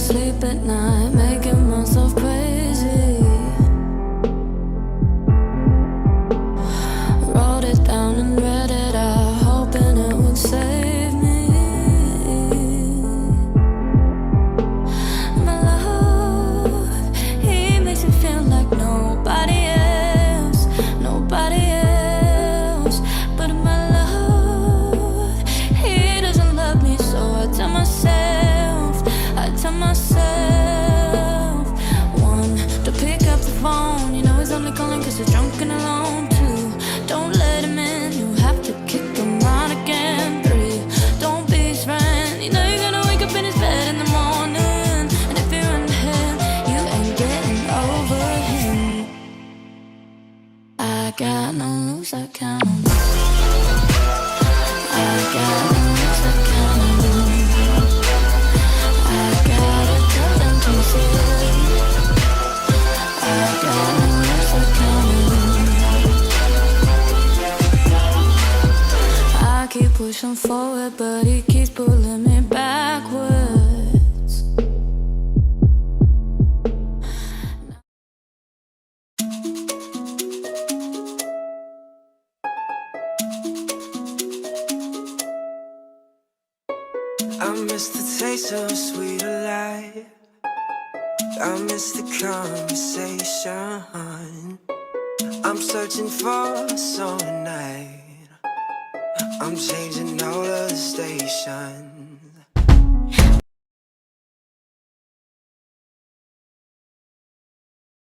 sleep at night, making myself crazy. Wrote it down and read it out, hoping it would save me. My love, he makes me feel like nobody else, nobody else. But my love, he doesn't love me, so I tell myself, one, to pick up the phone. You know he's only calling cause you're drunk and alone. Two, don't let him in, you have to kick him out again. Three, don't be his friend. You know you're gonna wake up in his bed in the morning, and if you're in him, you ain't getting over him. I got no loose account. I got no loose account. I gotta tell them to see. I got no loose account. I keep pushing forward, but he keeps pulling me backwards. I miss the taste of sweeter life. I miss the conversation. I'm searching for a summer night. I'm changing all of the stations.